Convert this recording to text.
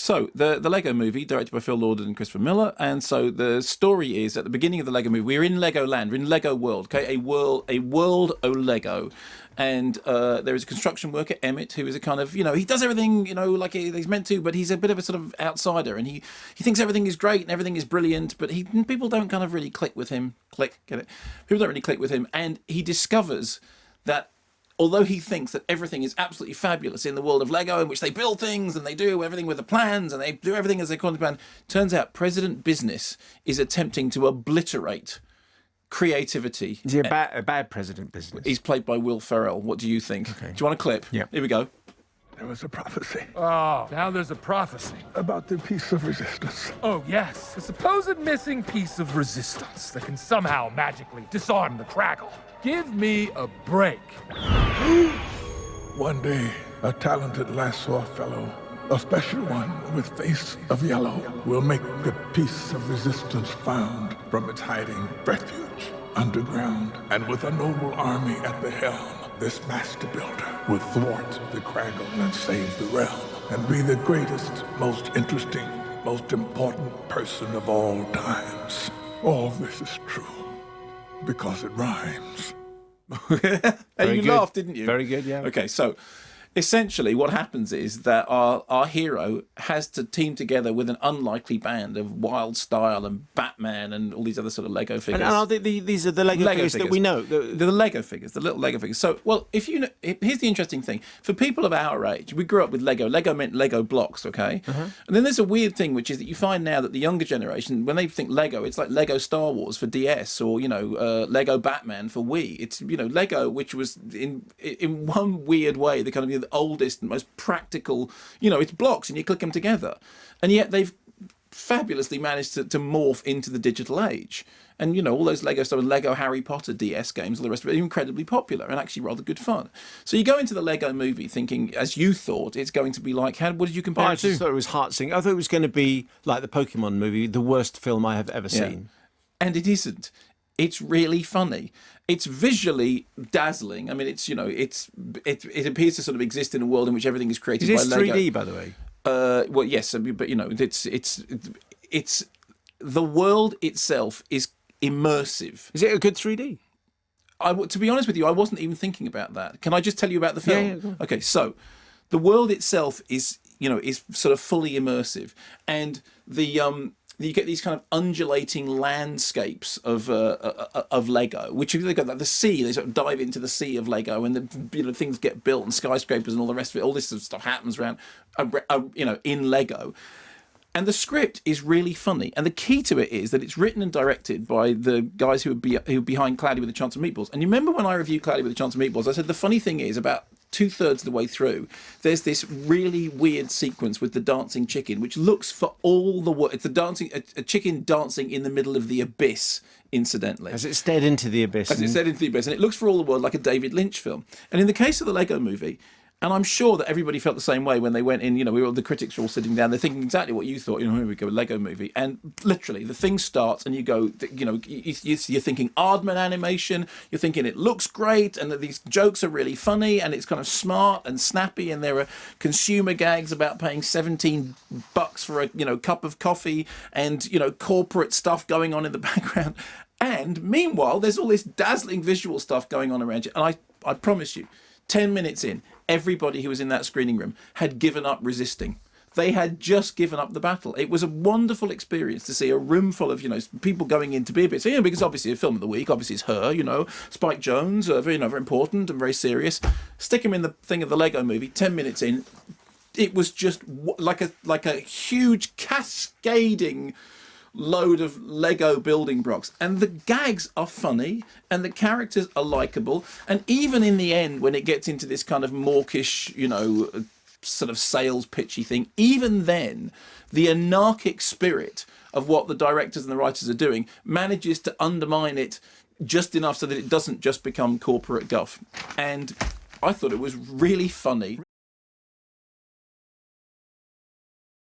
So the Lego Movie, directed by Phil Lord and Christopher Miller, and so the story is at the beginning of the Lego Movie, we're in Legoland, we're in Lego World, okay, a world o' Lego, and there is a construction worker, Emmett, who is a kind of, he does everything, like he's meant to, but he's a bit of a sort of outsider, and he thinks everything is great and everything is brilliant, but people don't kind of really click with him. Get it? People don't really click with him, and he discovers that although he thinks that everything is absolutely fabulous in the world of Lego, in which they build things and they do everything with the plans and they do everything as they call the plan, turns out President Business is attempting to obliterate creativity. Is he a bad President Business? He's played by Will Ferrell. What do you think? Okay. Do you want a clip? Yeah. Here we go. There was a prophecy Oh, now there's a prophecy. about the piece of resistance. Oh, yes. A supposed missing piece of resistance that can somehow magically disarm the Craggle. Give me a break. One day, a talented lasso fellow, a special one with face of yellow, will make the piece of resistance found from its hiding refuge underground. And with a noble army at the helm, this MasterBuilder will thwart the Craggle and save the realm, and be the greatest, most interesting, most important person of all times. All this is true because it rhymes. And you laughed, didn't you? Very good, yeah. Okay, so essentially what happens is that our hero has to team together with an unlikely band of Wild Style and Batman and all these other sort of Lego figures. And these are the Lego figures that we know. The Lego figures, the little Lego figures. So, well, here's the interesting thing. For people of our age, we grew up with Lego. Lego meant Lego blocks, okay? And then there's a weird thing, which is that you find now that the younger generation, when they think Lego, it's like Lego Star Wars for DS or, Lego Batman for Wii. It's, Lego, which was in one weird way, the kind of the oldest and most practical, it's blocks and you click them together. And yet they've fabulously managed to morph into the digital age. And, all those Lego stuff, Lego Harry Potter DS games, all the rest of it, are incredibly popular and actually rather good fun. So you go into the Lego Movie thinking, as you thought, it's going to be like, what did you compare it to? I just thought it was heart-sinking. I thought it was going to be like the Pokemon movie, the worst film I have ever seen. And it isn't. It's really funny. It's visually dazzling. I mean, it's it appears to sort of exist in a world in which everything is created by Lego. 3D, by the way? Well, yes, but it's the world itself is immersive. Is it a good 3D? To be honest with you, I wasn't even thinking about that. Can I just tell you about the film? Yeah, go on. Okay, so the world itself is sort of fully immersive, and you get these kind of undulating landscapes of Lego, which they got like the sea. They sort of dive into the sea of Lego, and things get built, and skyscrapers and all the rest of it. All this sort of stuff happens around, in Lego. And the script is really funny, and the key to it is that it's written and directed by the guys who are behind Cloudy with a Chance of Meatballs. And you remember when I reviewed Cloudy with a Chance of Meatballs, I said the funny thing is about 2/3 of the way through, there's this really weird sequence with the dancing chicken, which looks for all the world. It's a chicken dancing in the middle of the abyss, incidentally. As it stared into the abyss. And it looks for all the world like a David Lynch film. And in the case of the Lego Movie, and I'm sure that everybody felt the same way when they went in, the critics were all sitting down, they're thinking exactly what you thought, here we go, Lego Movie. And literally, the thing starts and you go, you're thinking Aardman animation, you're thinking it looks great and that these jokes are really funny and it's kind of smart and snappy and there are consumer gags about paying $17 for a, cup of coffee and, corporate stuff going on in the background. And meanwhile, there's all this dazzling visual stuff going on around you. And I promise you, 10 minutes in, everybody who was in that screening room had given up resisting. They had just given up the battle. It was a wonderful experience to see a room full of, people going in to be a bit, because obviously a film of the week, obviously it's her, Spike Jonze, very important and very serious. Stick him in the thing of the Lego Movie, 10 minutes in, it was just like a huge cascading load of Lego building blocks, and the gags are funny and the characters are likable, and even in the end when it gets into this kind of mawkish sort of sales pitchy thing, even then the anarchic spirit of what the directors and the writers are doing manages to undermine it just enough so that it doesn't just become corporate guff. And I thought it was really funny.